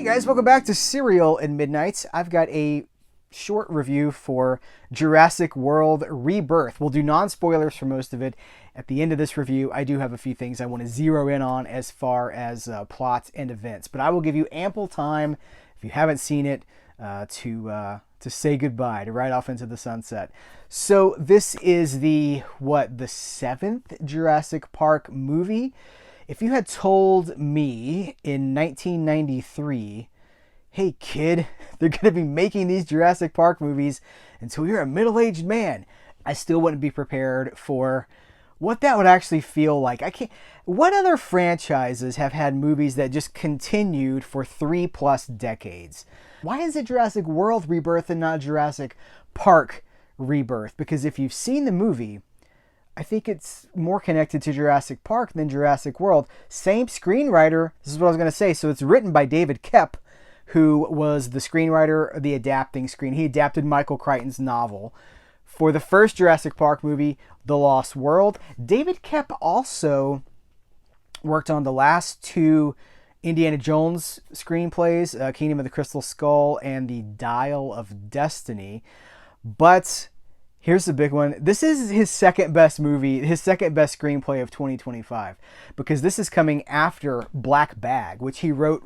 Hey guys, welcome back to Cereal at Midnight. I've got a short review for Jurassic World Rebirth. We'll do non-spoilers for most of it. At the end of this review, I do have a few things I want to zero in on as far as plots and events, but I will give you ample time, if you haven't seen it, to say goodbye, to ride off into the sunset. So this is the 7th Jurassic Park movie. If you had told me in 1993, hey kid, they're going to be making these Jurassic Park movies until you're a middle-aged man, I still wouldn't be prepared for what that would actually feel like. What other franchises have had movies that just continued for 3+ decades? Why is it Jurassic World Rebirth and not Jurassic Park Rebirth? Because if you've seen the movie, I think it's more connected to Jurassic Park than Jurassic World. Same screenwriter, this is what I was going to say. So it's written by David Koepp, who was the screenwriter, he adapted Michael Crichton's novel. For the first Jurassic Park movie, The Lost World, David Koepp also worked on the last two Indiana Jones screenplays, Kingdom of the Crystal Skull and The Dial of Destiny. But here's the big one. This is his second best movie, his second best screenplay of 2025, because this is coming after Black Bag, which he wrote.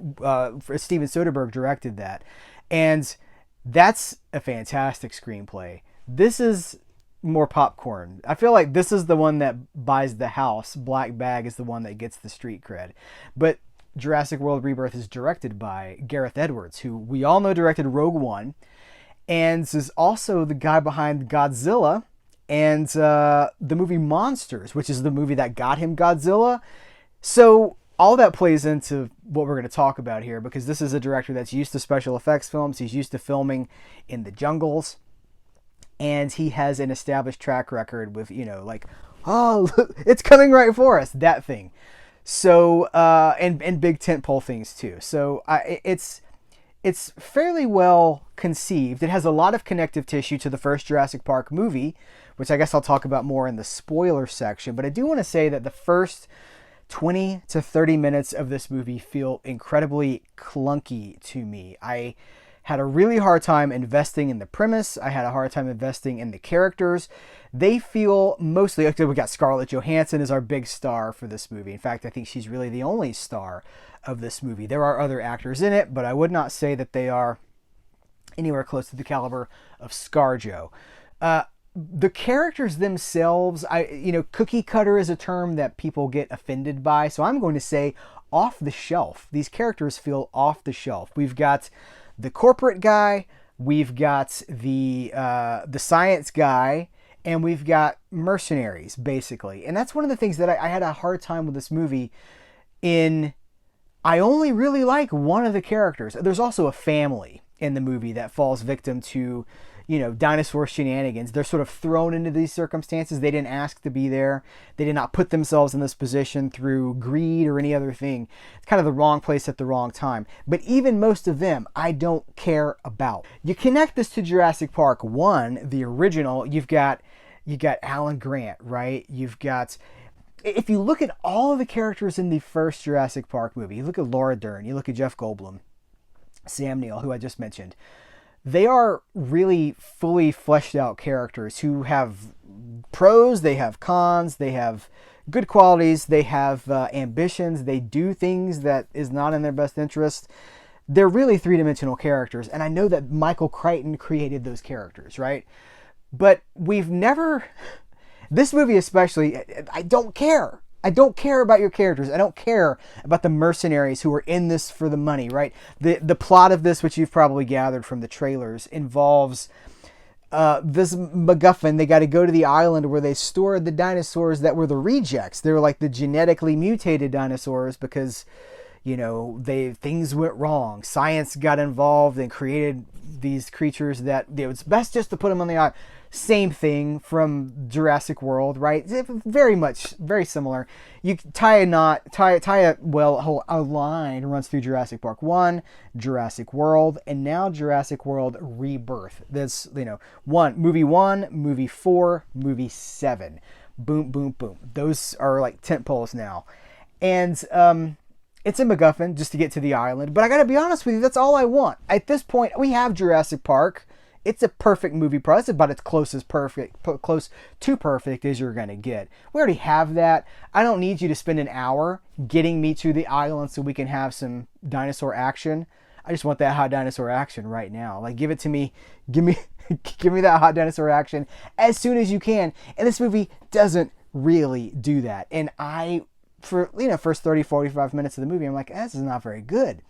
Steven Soderbergh directed that, and that's a fantastic screenplay. This is more popcorn. I feel like this is the one that buys the house. Black Bag is the one that gets the street cred. But Jurassic World Rebirth is directed by Gareth Edwards, who we all know directed Rogue One, and is also the guy behind Godzilla and the movie Monsters, which is the movie that got him Godzilla. So all that plays into what we're going to talk about here, because this is a director that's used to special effects films. He's used to filming in the jungles, and he has an established track record with, oh, look, it's coming right for us, that thing. So, and big tentpole things too. So it's fairly well conceived. It has a lot of connective tissue to the first Jurassic Park movie, which I guess I'll talk about more in the spoiler section. But I do want to say that the first 20 to 30 minutes of this movie feel incredibly clunky to me. I had a really hard time investing in the premise. I had a hard time investing in the characters. They feel mostly, okay, we got Scarlett Johansson as our big star for this movie. In fact, I think she's really the only star of this movie. There are other actors in it, but I would not say that they are anywhere close to the caliber of ScarJo. The characters themselves, cookie cutter is a term that people get offended by, so I'm going to say off the shelf. These characters feel off the shelf. We've got the corporate guy, we've got the science guy, and we've got mercenaries, basically. And that's one of the things that I had a hard time with this movie I only really like one of the characters. There's also a family in the movie that falls victim to, dinosaur shenanigans. They're sort of thrown into these circumstances. They didn't ask to be there. They did not put themselves in this position through greed or any other thing. It's kind of the wrong place at the wrong time. But even most of them, I don't care about. You connect this to Jurassic Park 1, the original. You've got Alan Grant, right? You've got... If you look at all of the characters in the first Jurassic Park movie, you look at Laura Dern, you look at Jeff Goldblum, Sam Neill, who I just mentioned, they are really fully fleshed out characters who have pros, they have cons, they have good qualities, they have ambitions, they do things that is not in their best interest. They're really three-dimensional characters, and I know that Michael Crichton created those characters, right? But we've never... This movie especially, I don't care. I don't care about your characters. I don't care about the mercenaries who are in this for the money, right? The plot of this, which you've probably gathered from the trailers, involves this MacGuffin. They got to go to the island where they stored the dinosaurs that were the rejects. They were like the genetically mutated dinosaurs because, things went wrong. Science got involved and created these creatures that it was best just to put them on the island. Same thing from Jurassic World, right? Very similar. You tie a line runs through Jurassic Park 1, Jurassic World, and now Jurassic World Rebirth. This, movie 1, movie 4, movie 7. Boom, boom, boom. Those are like tent poles now. And It's a MacGuffin just to get to the island, but I gotta be honest with you, that's all I want. At this point, we have Jurassic Park. It's a perfect movie product. It's about as close to perfect as you're gonna get. We already have that. I don't need you to spend an hour getting me to the island so we can have some dinosaur action. I just want that hot dinosaur action right now. Like, give it to me. Give me that hot dinosaur action as soon as you can. And this movie doesn't really do that. And for first 30, 45 minutes of the movie, I'm like, this is not very good.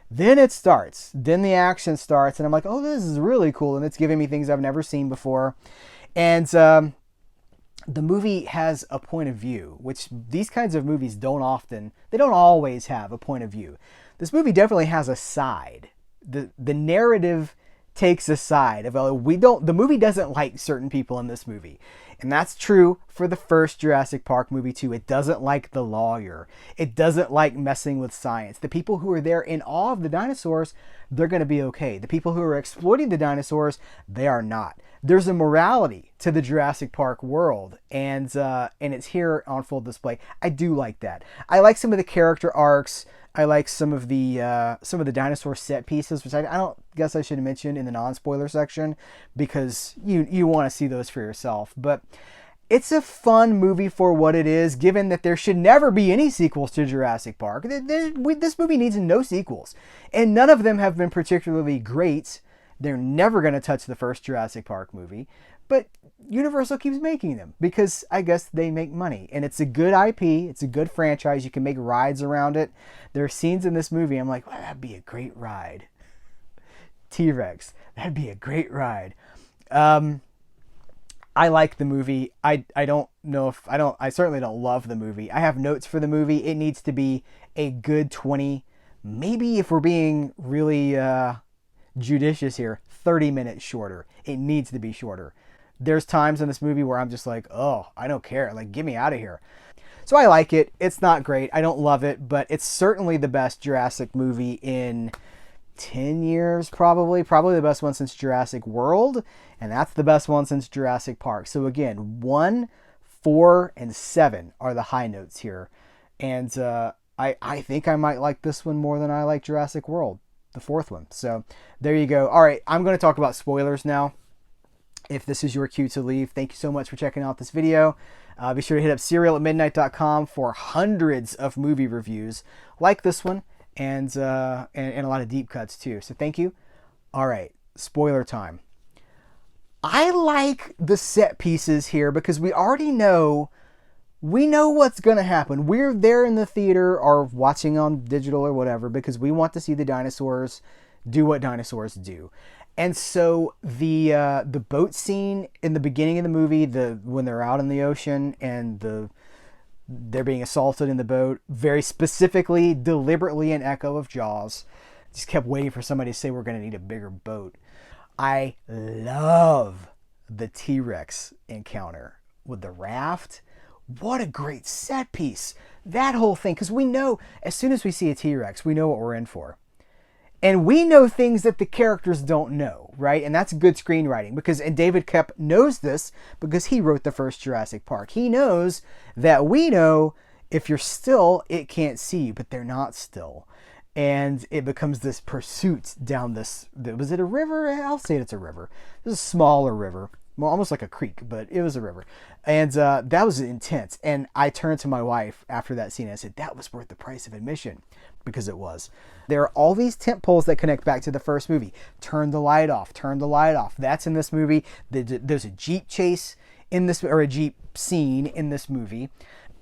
Then it starts. Then the action starts. And I'm like, oh, this is really cool. And it's giving me things I've never seen before. And the movie has a point of view, which these kinds of movies don't always have a point of view. This movie definitely has a side. The narrative takes a side of, the movie doesn't like certain people in this movie. And that's true for the first Jurassic Park movie too. It doesn't like the lawyer. It doesn't like messing with science. The people who are there in awe of the dinosaurs, they're going to be okay. The people who are exploiting the dinosaurs, they are not. There's a morality to the Jurassic Park world, and it's here on full display. I do like that. I like some of the character arcs. I like some of the dinosaur set pieces, which I don't guess I should have mentioned in the non-spoiler section, because you want to see those for yourself. But it's a fun movie for what it is, given that there should never be any sequels to Jurassic Park. This movie needs no sequels, and none of them have been particularly great. They're never going to touch the first Jurassic Park movie, but Universal keeps making them because I guess they make money, and it's a good IP. It's a good franchise. You can make rides around it. There are scenes in this movie I'm like, well, that'd be a great ride. T-Rex, that'd be a great ride. I like the movie. I certainly don't love the movie. I have notes for the movie. It needs to be a good 20, maybe if we're being really judicious here, 30 minutes shorter. It needs to be shorter. There's times in this movie where I'm just like, oh, I don't care. Like, get me out of here. So I like it. It's not great. I don't love it, but it's certainly the best Jurassic movie in 10 years, probably the best one since Jurassic World, and that's the best one since Jurassic Park. So again, 1, 4, and 7 are the high notes here, and I think I might like this one more than I like Jurassic World, the fourth one. So there you go. All right, I'm going to talk about spoilers now. If this is your cue to leave, thank you so much for checking out this video. Be sure to hit up cerealatmidnight.com for hundreds of movie reviews like this one, and a lot of deep cuts too. So thank you. All right, spoiler time. I like the set pieces here because we know what's going to happen. We're there in the theater or watching on digital or whatever because we want to see the dinosaurs do what dinosaurs do. And so the boat scene in the beginning of the movie, when they're out in the ocean and they're being assaulted in the boat, very specifically, deliberately an echo of Jaws. Just kept waiting for somebody to say we're going to need a bigger boat. I love the T-Rex encounter with the raft. What a great set piece. That whole thing, because we know as soon as we see a T-Rex, we know what we're in for. And we know things that the characters don't know, right? And that's good screenwriting and David Koepp knows this because he wrote the first Jurassic Park. He knows that we know if you're still, it can't see you, but they're not still. And it becomes this pursuit down this, was it a river? I'll say it's a river. It was a smaller river, well, almost like a creek, but it was a river. And that was intense. And I turned to my wife after that scene and I said, that was worth the price of admission, because it was. There are all these tent poles that connect back to the first movie. Turn the light off, turn the light off. That's in this movie. There's a Jeep chase in this, or a Jeep scene in this movie.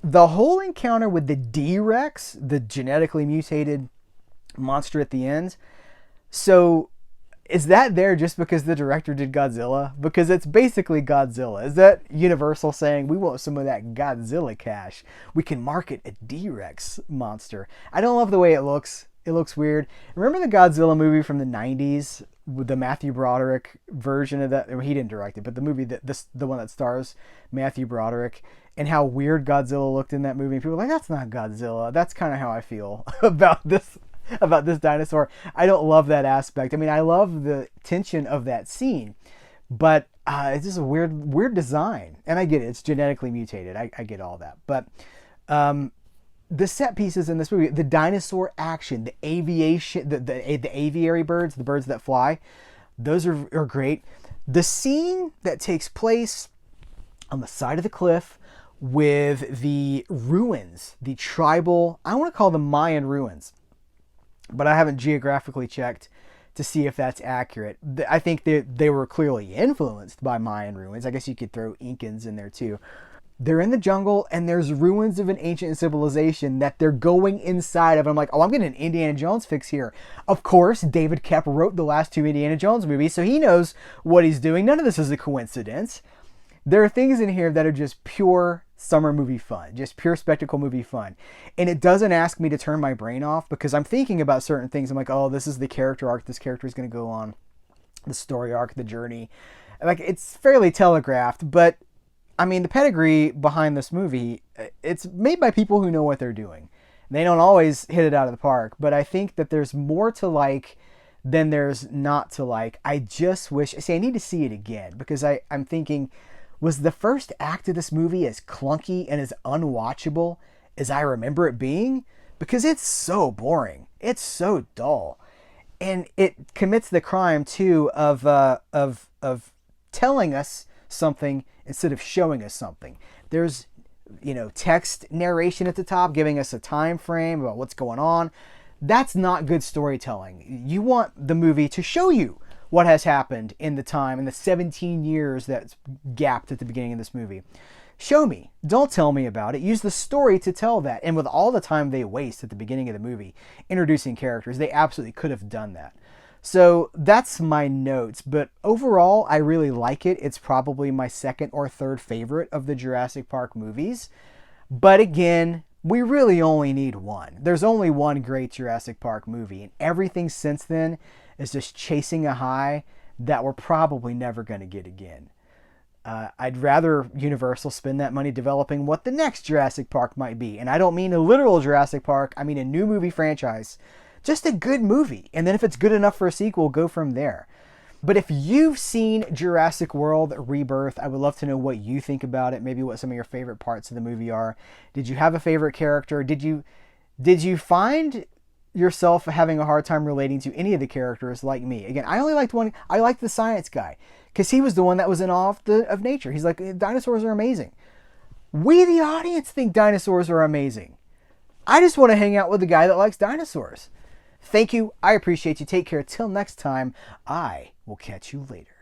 The whole encounter with the D-Rex, the genetically mutated monster at the end. So is that there just because the director did Godzilla? Because it's basically Godzilla. Is that Universal saying, we want some of that Godzilla cash? We can market a D-Rex monster. I don't love the way it looks. It looks weird. Remember the Godzilla movie from the 90s with the Matthew Broderick version of that? He didn't direct it, but the movie, the one that stars Matthew Broderick, and how weird Godzilla looked in that movie. People are like, that's not Godzilla. That's kind of how I feel about this dinosaur. I don't love that aspect. I mean, I love the tension of that scene, but it's just a weird design. And I get it. It's genetically mutated. I get all that. But the set pieces in this movie, the dinosaur action, the aviation, the aviary birds, the birds that fly, those are great. The scene that takes place on the side of the cliff with the ruins, the tribal, I want to call them Mayan ruins, but I haven't geographically checked to see if that's accurate. I think they were clearly influenced by Mayan ruins. I guess you could throw Incans in there too. They're in the jungle and there's ruins of an ancient civilization that they're going inside of. I'm like, oh, I'm getting an Indiana Jones fix here. Of course, David Koepp wrote the last two Indiana Jones movies, so he knows what he's doing. None of this is a coincidence. There are things in here that are just pure summer movie fun, just pure spectacle movie fun. And it doesn't ask me to turn my brain off because I'm thinking about certain things. I'm like, oh, this is the character arc this character is going to go on, the story arc, the journey. Like, it's fairly telegraphed, but I mean, the pedigree behind this movie, it's made by people who know what they're doing. They don't always hit it out of the park, but I think that there's more to like than there's not to like. I just wish, I need to see it again because I'm thinking, was the first act of this movie as clunky and as unwatchable as I remember it being? Because it's so boring. It's so dull. And it commits the crime too of telling us something instead of showing us something. There's, text narration at the top giving us a time frame about what's going on. That's not good storytelling. You want the movie to show you what has happened in the 17 years that's gapped at the beginning of this movie. Show me. Don't tell me about it. Use the story to tell that. And with all the time they waste at the beginning of the movie introducing characters, they absolutely could have done that. So that's my notes, but overall, I really like it. It's probably my second or third favorite of the Jurassic Park movies. But again, we really only need one. There's only one great Jurassic Park movie, and everything since then is just chasing a high that we're probably never going to get again. I'd rather Universal spend that money developing what the next Jurassic Park might be. And I don't mean a literal Jurassic Park, I mean a new movie franchise. Just a good movie. And then if it's good enough for a sequel, go from there. But if you've seen Jurassic World Rebirth, I would love to know what you think about it. Maybe what some of your favorite parts of the movie are. Did you have a favorite character? Did you find yourself having a hard time relating to any of the characters like me? Again, I only liked one. I liked the science guy because he was the one that was in awe of nature. He's like, dinosaurs are amazing. We, the audience, think dinosaurs are amazing. I just want to hang out with the guy that likes dinosaurs. Thank you. I appreciate you. Take care. Till next time, I will catch you later.